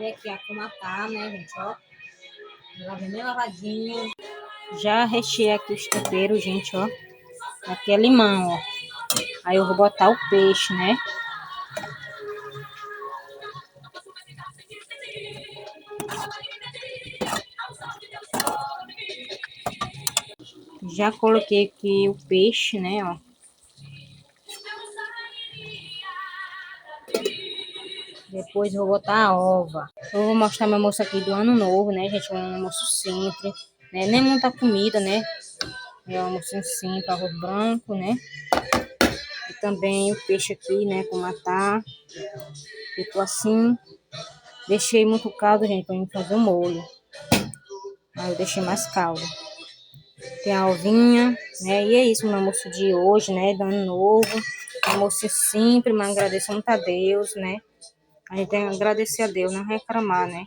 abrir aqui a kumatá, né, gente, ó. Ela vem bem lavadinha. Já recheei aqui os temperos, gente, ó. Aqui é limão, ó. Aí eu vou botar o peixe, né? Já coloquei aqui o peixe, né, ó. Depois eu vou botar a ova. Eu vou mostrar meu almoço aqui do ano novo, né, gente? Um almoço simples, né? Nem muita comida, né? É um almoço simples, arroz branco, né? E também o peixe aqui, né, com matá. Ficou assim. Deixei muito caldo, gente, pra mim fazer o molho. Aí eu deixei mais caldo. Tem a ovinha, né? E é isso, meu almoço de hoje, né? Do ano novo. Almoço simples, mas agradeço muito a Deus, né? A gente tem que agradecer a Deus, não reclamar, né?